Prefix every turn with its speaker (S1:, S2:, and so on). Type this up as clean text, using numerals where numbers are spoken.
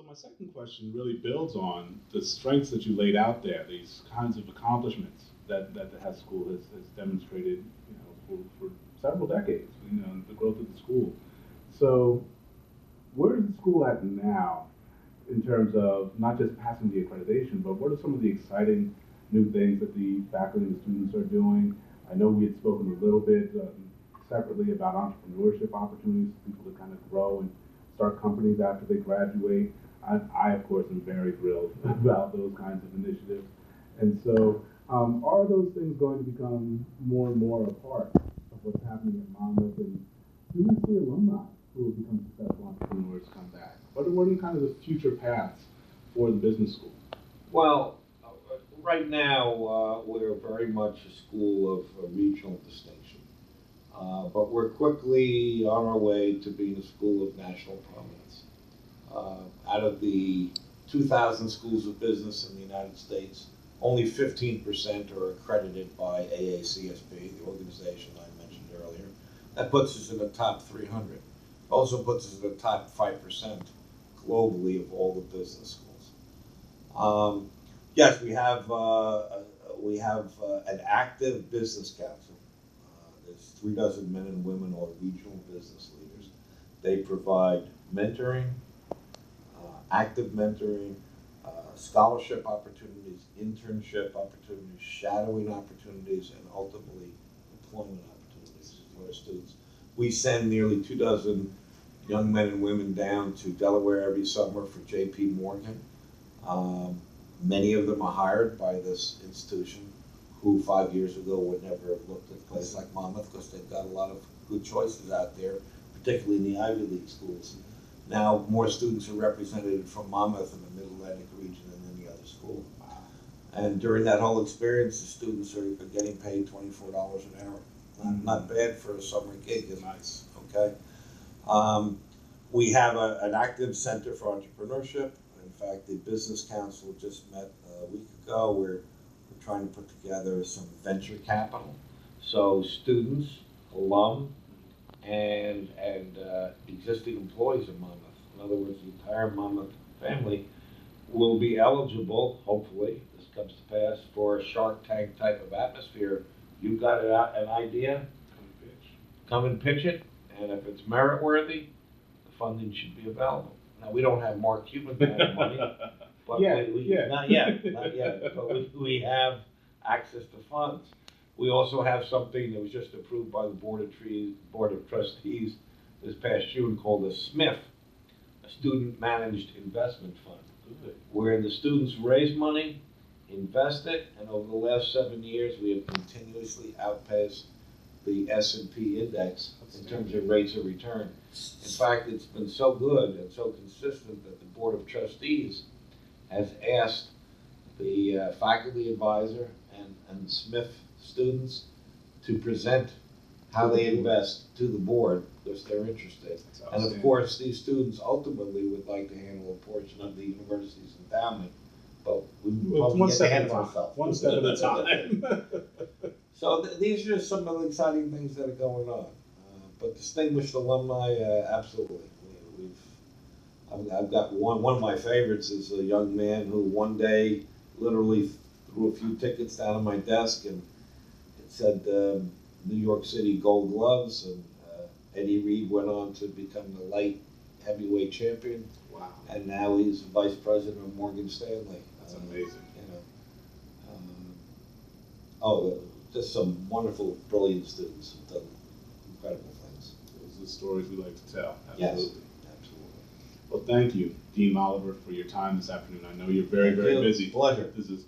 S1: So my second question really builds on the strengths that you laid out there, these kinds of accomplishments that the Hess School has demonstrated, for several decades, the growth of the school. So where is the school at now in terms of not just passing the accreditation, but what are some of the exciting new things that the faculty and the students are doing? I know we had spoken a little bit separately about entrepreneurship opportunities for people to kind of grow and start companies after they graduate. I of course, am very thrilled about those kinds of initiatives. And so, are those things going to become more and more a part of what's happening at Monmouth? And do we see alumni who have become successful entrepreneurs come back? What are kind of the future paths for the business school?
S2: Well, right now, we're very much a school of regional distinction. But we're quickly on our way to being a school of national prominence. Out of the 2,000 schools of business in the United States, only 15% are accredited by AACSB, the organization I mentioned earlier. That puts us in the top 300. Also puts us in the top 5% globally of all the business schools. Yes, we have an active business council. There's 36 men and women, all regional business leaders. They provide mentoring, active mentoring, scholarship opportunities, internship opportunities, shadowing opportunities, and ultimately employment opportunities for our students. We send nearly 24 young men and women down to Delaware every summer for J.P. Morgan. Many of them are hired by this institution, who 5 years ago would never have looked at a place like Monmouth because they've got a lot of good choices out there, particularly in the Ivy League schools. Now, more students are represented from Monmouth in the Mid-Atlantic region than any other school. And during that whole experience, the students are getting paid $24 an hour. Not bad for a summer gig, is nice. Okay. We have an active center for entrepreneurship. In fact, the Business Council just met a week ago. We're trying to put together some venture capital. So students, alum, and existing employees of Monmouth, in other words, the entire Monmouth family, will be eligible, hopefully, this comes to pass, for a Shark Tank type of atmosphere. You've got an idea, come and pitch it, and if it's merit worthy, the funding should be available. Now, we don't have Mark Cuban kind of money, but not yet, but we have access to funds. We also have something that was just approved by the Board of Trustees this past June called a SMIF, a Student Managed Investment Fund, where the students raise money, invest it, and over the last 7 years, we have continuously outpaced the S&P index in terms of rates of return. In fact, it's been so good and so consistent that the Board of Trustees has asked the faculty advisor and SMIF students to present how they invest to the board because they're interested. And of course, these students ultimately would like to handle a portion of the university's endowment, but we probably get to handle ourselves.
S1: One step at a time.
S2: So these are some of the exciting things that are going on. But distinguished alumni, absolutely. I've got one of my favorites is a young man who one day literally threw a few tickets down on my desk and it said New York City Gold Gloves, and Eddie Reed went on to become the light heavyweight champion.
S1: Wow.
S2: And now he's vice president of Morgan Stanley.
S1: That's amazing.
S2: Just some wonderful, brilliant students who've done incredible things.
S1: Those are the stories we like to tell.
S2: Absolutely. Yes, absolutely.
S1: Well, thank you, Dean Moliver, for your time this afternoon. I know you're very, very busy.
S2: Pleasure.
S1: This is